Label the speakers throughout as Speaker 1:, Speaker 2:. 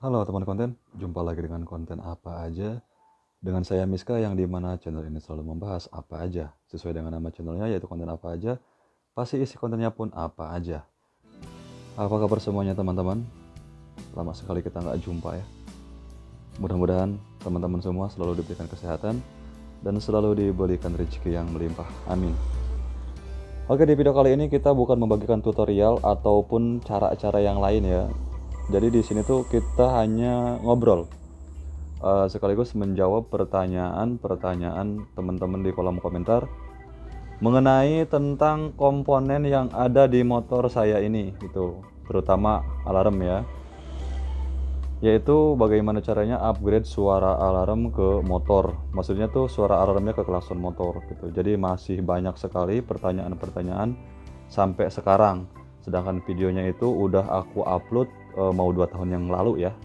Speaker 1: Halo teman konten, jumpa lagi dengan konten apa aja dengan saya Miska yang dimana channel ini selalu membahas apa aja sesuai dengan nama channelnya yaitu konten apa aja, pasti isi kontennya pun apa aja. Apa kabar semuanya teman-teman? Lama sekali kita nggak jumpa ya. Mudah-mudahan teman-teman semua selalu diberikan kesehatan dan selalu diberikan rezeki yang melimpah. Amin. Oke, di video kali ini kita bukan membagikan tutorial ataupun cara-cara yang lain ya. Jadi di sini tuh kita hanya ngobrol sekaligus menjawab pertanyaan-pertanyaan teman-teman di kolom komentar mengenai tentang komponen yang ada di motor saya ini gitu, terutama alarm ya, yaitu bagaimana caranya upgrade suara alarm ke motor. Maksudnya tuh suara alarmnya ke klakson motor gitu. Jadi masih banyak sekali pertanyaan-pertanyaan sampai sekarang, sedangkan videonya itu udah aku upload mau 2 tahun yang lalu ya,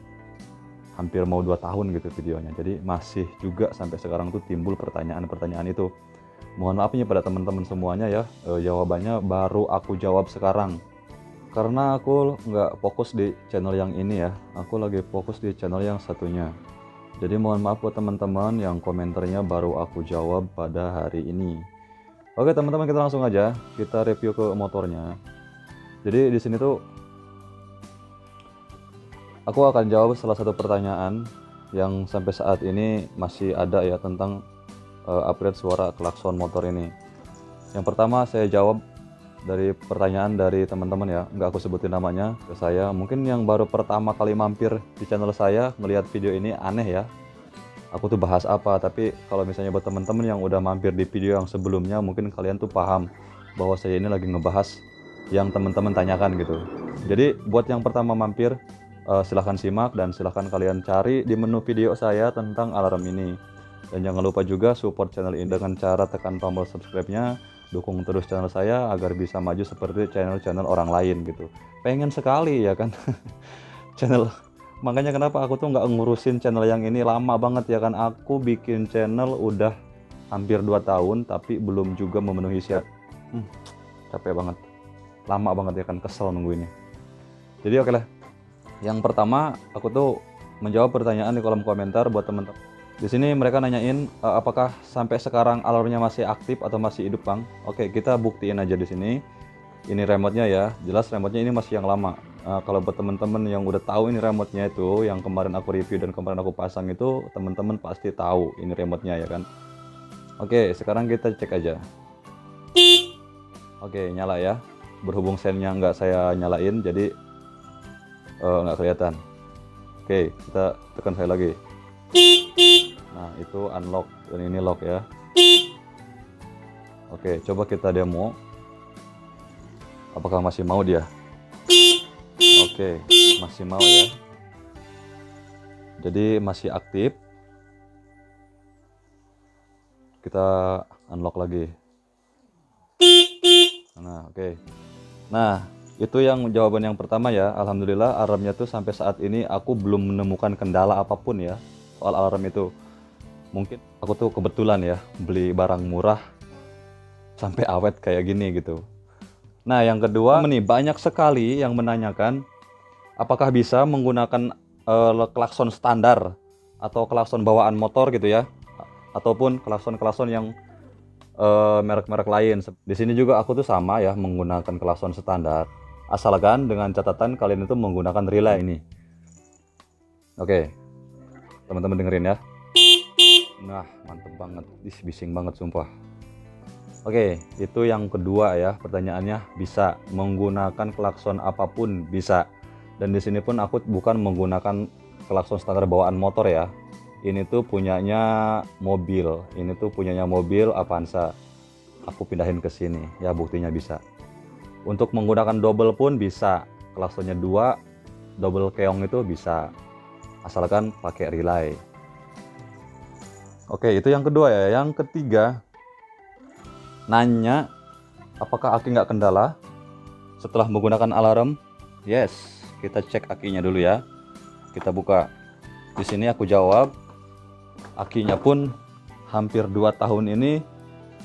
Speaker 1: hampir mau 2 tahun gitu videonya. Jadi masih juga sampai sekarang tuh timbul pertanyaan-pertanyaan itu. Mohon maaf nih pada teman-teman semuanya ya, jawabannya baru aku jawab sekarang. Karena aku nggak fokus di channel yang ini ya, aku lagi fokus di channel yang satunya. Jadi mohon maaf buat teman-teman yang komentarnya baru aku jawab pada hari ini. Oke teman-teman, kita langsung aja kita review ke motornya. Jadi di sini tuh aku akan jawab salah satu pertanyaan yang sampai saat ini masih ada ya tentang upgrade suara klakson motor ini. Yang pertama saya jawab dari pertanyaan dari teman-teman ya, nggak aku sebutin namanya ke saya. Mungkin yang baru pertama kali mampir di channel saya ngelihat video ini aneh ya, aku tuh bahas apa. Tapi kalau misalnya buat teman-teman yang udah mampir di video yang sebelumnya, mungkin kalian tuh paham bahwa saya ini lagi ngebahas yang teman-teman tanyakan gitu. Jadi buat yang pertama mampir, silahkan simak dan silahkan kalian cari di menu video saya tentang alarm ini. Dan jangan lupa juga support channel ini dengan cara tekan tombol subscribe-nya, dukung terus channel saya agar bisa maju seperti channel-channel orang lain gitu. Pengen sekali ya kan channel, makanya kenapa aku tuh nggak ngurusin channel yang ini lama banget ya kan. Aku bikin channel udah hampir 2 tahun tapi belum juga memenuhi syarat. Capek banget, lama banget ya kan, kesel nungguinnya. Jadi oke lah, yang pertama aku tuh menjawab pertanyaan di kolom komentar buat teman-teman. Di sini mereka nanyain apakah sampai sekarang alarmnya masih aktif atau masih hidup, Bang? Oke, kita buktiin aja di sini. Ini remote-nya ya. Jelas remote-nya ini masih yang lama. Kalau buat teman-teman yang udah tahu ini remote-nya itu, yang kemarin aku review dan kemarin aku pasang itu, teman-teman pasti tahu ini remote-nya ya kan. Oke, sekarang kita cek aja. Oke, nyala ya. Berhubung sennya nggak saya nyalain, jadi nggak kelihatan. Oke, kita tekan sekali lagi. Nah, itu unlock dan ini lock ya. Oke, coba kita demo. Apakah masih mau dia? Oke, masih mau ya. Jadi masih aktif. Kita unlock lagi. Nah, oke. Nah, itu yang jawaban yang pertama ya. Alhamdulillah alarmnya tuh sampai saat ini aku belum menemukan kendala apapun ya soal alarm itu. Mungkin aku tuh kebetulan ya beli barang murah sampai awet kayak gini gitu. Nah, yang kedua nih, banyak sekali yang menanyakan apakah bisa menggunakan klakson standar atau klakson bawaan motor gitu ya, ataupun klakson-klakson yang merek-merek lain. Di sini juga aku tuh sama ya menggunakan klakson standar, asalkan dengan catatan kalian itu menggunakan relay ini. Oke, teman-teman dengerin ya. Nah, mantep banget, bising banget sumpah. Oke, itu yang kedua ya, pertanyaannya bisa menggunakan klakson apapun bisa. Dan di sini pun aku bukan menggunakan klakson standar bawaan motor ya. Ini tuh punyanya mobil, ini tuh punyanya mobil Avanza. Aku pindahin ke sini, ya buktinya bisa. Untuk menggunakan double pun bisa, klaksonnya 2, double keong itu bisa, asalkan pakai relay. Oke, itu yang kedua ya. Yang ketiga, nanya apakah aki nggak kendala setelah menggunakan alarm. Yes, kita cek akinya dulu ya. Kita buka. Di sini aku jawab, akinya pun hampir 2 tahun ini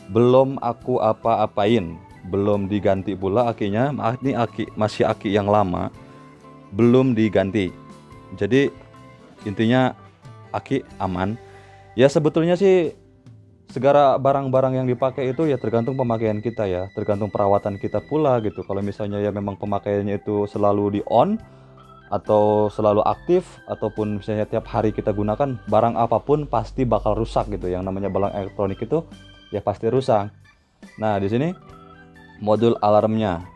Speaker 1: belum aku apa-apain, belum diganti pula akinya. Ini aki masih aki yang lama, belum diganti. Jadi intinya aki aman. Ya sebetulnya sih segala barang-barang yang dipakai itu ya tergantung pemakaian kita ya, tergantung perawatan kita pula gitu. Kalau misalnya ya memang pemakaiannya itu selalu di on atau selalu aktif, ataupun misalnya tiap hari kita gunakan, barang apapun pasti bakal rusak gitu. Yang namanya barang elektronik itu ya pasti rusak. Nah di sini modul alarmnya,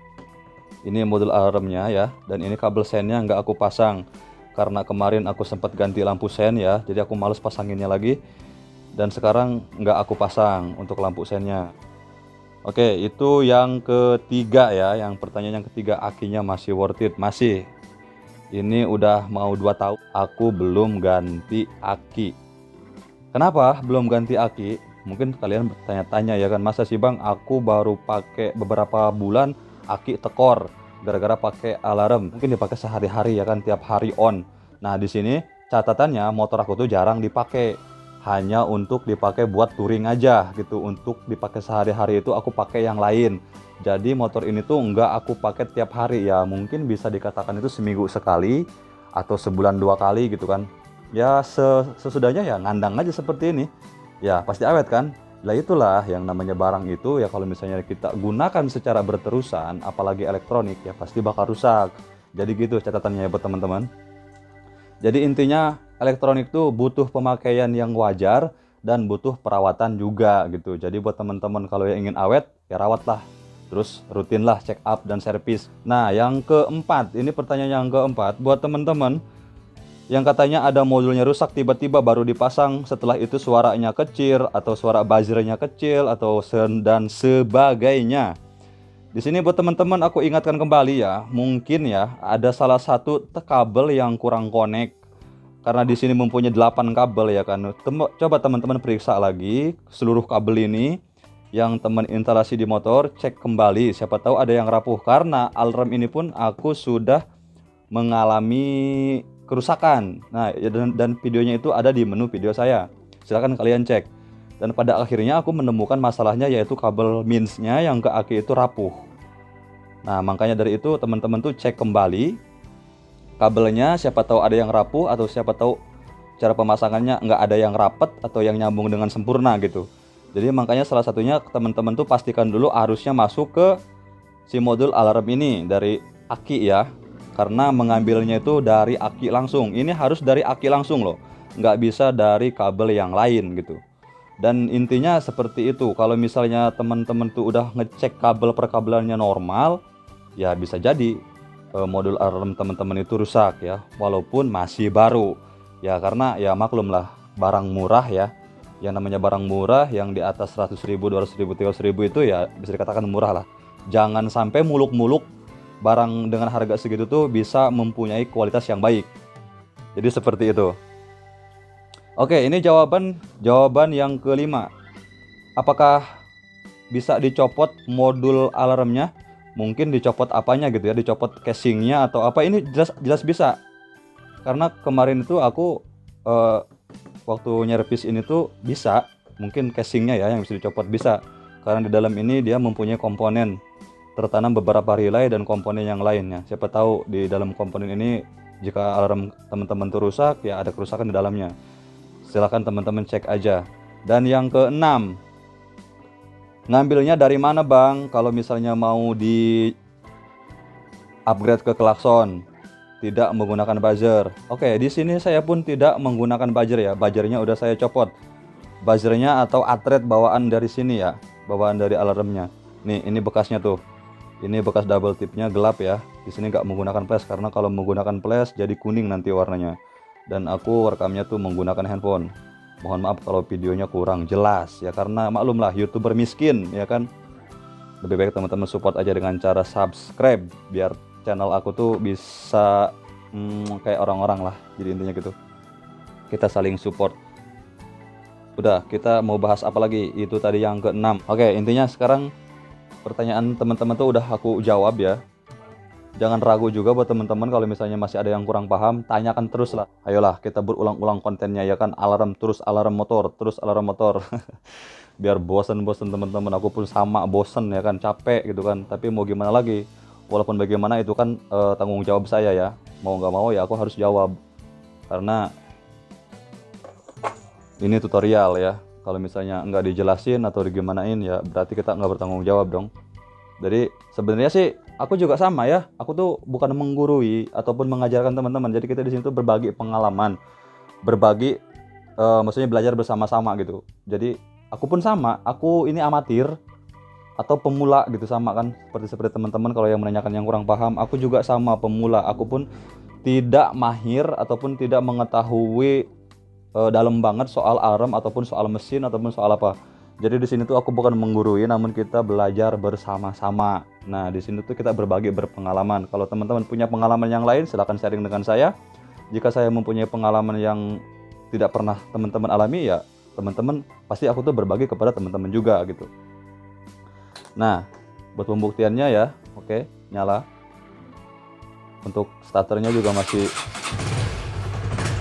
Speaker 1: ini modul alarmnya ya, dan ini kabel sennya nggak aku pasang karena kemarin aku sempat ganti lampu sen ya, jadi aku males pasanginnya lagi, dan sekarang nggak aku pasang untuk lampu sennya. Oke, itu yang ketiga ya. Yang pertanyaan yang ketiga, akinya masih worth it? Masih. Ini udah mau 2 tahun aku belum ganti aki. Kenapa belum ganti aki? Mungkin kalian bertanya-tanya ya kan, masa sih bang aku baru pakai beberapa bulan aki tekor gara-gara pakai alarm. Mungkin dipakai sehari-hari ya kan, tiap hari on. Nah di sini catatannya motor aku tuh jarang dipakai, hanya untuk dipakai buat touring aja gitu. Untuk dipakai sehari-hari itu aku pakai yang lain. Jadi motor ini tuh nggak aku pakai tiap hari ya, mungkin bisa dikatakan itu seminggu sekali atau sebulan 2 kali gitu kan. Ya sesudahnya ya ngandang aja seperti ini. Ya pasti awet kan. Lah itulah yang namanya barang itu ya, kalau misalnya kita gunakan secara berterusan, apalagi elektronik, ya pasti bakal rusak. Jadi gitu catatannya ya buat teman-teman. Jadi intinya elektronik tuh butuh pemakaian yang wajar dan butuh perawatan juga gitu. Jadi buat teman-teman kalau yang ingin awet ya rawatlah. Terus rutinlah check up dan servis. Nah yang keempat, ini pertanyaan yang keempat buat teman-teman yang katanya ada modulnya rusak tiba-tiba baru dipasang, setelah itu suaranya kecil atau suara buzzernya kecil atau dan sebagainya. Di sini buat teman-teman aku ingatkan kembali ya, mungkin ya ada salah satu kabel yang kurang connect. Karena di sini mempunyai 8 kabel ya kan. Coba teman-teman periksa lagi seluruh kabel ini yang teman instalasi di motor, cek kembali, siapa tahu ada yang rapuh. Karena alarm ini pun aku sudah mengalami kerusakan. Nah, dan videonya itu ada di menu video saya. Silahkan kalian cek. Dan pada akhirnya aku menemukan masalahnya, yaitu kabel minsnya yang ke aki itu rapuh. Nah, makanya dari itu teman-teman tuh cek kembali kabelnya, siapa tahu ada yang rapuh atau siapa tahu cara pemasangannya nggak ada yang rapet atau yang nyambung dengan sempurna gitu. Jadi makanya salah satunya teman-teman tuh pastikan dulu arusnya masuk ke si modul alarm ini dari aki ya. Karena mengambilnya itu dari aki langsung. Ini harus dari aki langsung loh, nggak bisa dari kabel yang lain gitu. Dan intinya seperti itu. Kalau misalnya teman-teman tuh udah ngecek kabel perkabelannya normal, ya bisa jadi modul alarm teman-teman itu rusak ya, walaupun masih baru. Ya karena ya maklum lah, barang murah ya. Yang namanya barang murah yang di atas 100.000, 200.000, 300.000 itu ya bisa dikatakan murah lah. Jangan sampai muluk-muluk barang dengan harga segitu tuh bisa mempunyai kualitas yang baik. Jadi seperti itu. Oke, ini jawaban yang kelima. Apakah bisa dicopot modul alarmnya? Mungkin dicopot apanya gitu ya, dicopot casingnya atau apa? Ini jelas bisa. Karena kemarin itu aku waktu nyervis ini tuh bisa, mungkin casingnya ya yang bisa dicopot bisa. Karena di dalam ini dia mempunyai komponen tertanam beberapa relay dan komponen yang lainnya. Siapa tahu di dalam komponen ini jika alarm teman-teman tuh rusak, ya ada kerusakan di dalamnya. Silahkan teman-teman cek aja. Dan yang keenam, ngambilnya dari mana bang kalau misalnya mau di upgrade ke klakson tidak menggunakan buzzer? Oke, di sini saya pun tidak menggunakan buzzer ya. Buzzernya udah saya copot. Buzzernya atau atret bawaan dari sini ya, bawaan dari alarmnya. Nih, ini bekasnya tuh. Ini bekas double tipnya gelap ya. Di sini nggak menggunakan flash karena kalau menggunakan flash jadi kuning nanti warnanya. Dan aku rekamnya tuh menggunakan handphone. Mohon maaf kalau videonya kurang jelas ya, karena maklum lah YouTuber miskin ya kan. Lebih baik teman-teman support aja dengan cara subscribe biar channel aku tuh bisa kayak orang-orang lah. Jadi intinya gitu. Kita saling support. Udah, kita mau bahas apa lagi? Itu tadi yang keenam. Oke, intinya sekarang pertanyaan teman-teman tuh udah aku jawab ya. Jangan ragu juga buat teman-teman kalau misalnya masih ada yang kurang paham, tanyakan terus lah. Ayolah kita berulang-ulang kontennya ya kan, alarm terus alarm motor, terus alarm motor. Biar bosan-bosan teman-teman, aku pun sama bosan ya kan, capek gitu kan. Tapi mau gimana lagi? Walaupun bagaimana itu kan tanggung jawab saya ya. Mau nggak mau ya aku harus jawab. karena ini tutorial ya. Kalau misalnya nggak dijelasin atau digimanain ya berarti kita nggak bertanggung jawab dong. Jadi sebenarnya sih aku juga sama ya. Aku tuh bukan menggurui ataupun mengajarkan teman-teman. Jadi kita di sini tuh berbagi pengalaman, berbagi maksudnya belajar bersama-sama gitu. Jadi aku pun sama. Aku ini amatir atau pemula gitu sama kan. Seperti teman-teman kalau yang menanyakan yang kurang paham, aku juga sama pemula. Aku pun tidak mahir ataupun tidak mengetahui dalam banget soal alarm ataupun soal mesin ataupun soal apa. Jadi di sini tuh aku bukan menggurui, namun kita belajar bersama-sama. Nah, di sini tuh kita berbagi berpengalaman. Kalau teman-teman punya pengalaman yang lain, silahkan sharing dengan saya. Jika saya mempunyai pengalaman yang tidak pernah teman-teman alami, ya teman-teman pasti aku tuh berbagi kepada teman-teman juga gitu. Nah, buat pembuktiannya ya, oke, nyala. Untuk starternya juga masih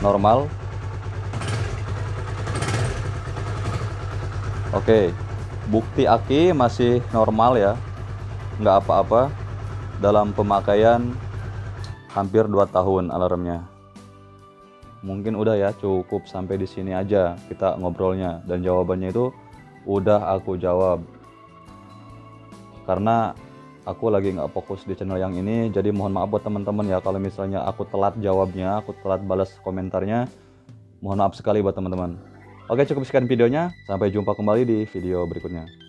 Speaker 1: normal. Oke, bukti aki masih normal ya, nggak apa-apa. Dalam pemakaian hampir 2 tahun alarmnya. Mungkin udah ya, cukup sampai di sini aja kita ngobrolnya. Dan jawabannya itu udah aku jawab. Karena aku lagi nggak fokus di channel yang ini, jadi mohon maaf buat teman-teman ya kalau misalnya aku telat jawabnya, aku telat balas komentarnya. Mohon maaf sekali buat teman-teman. Oke, cukup sekian videonya. Sampai jumpa kembali di video berikutnya.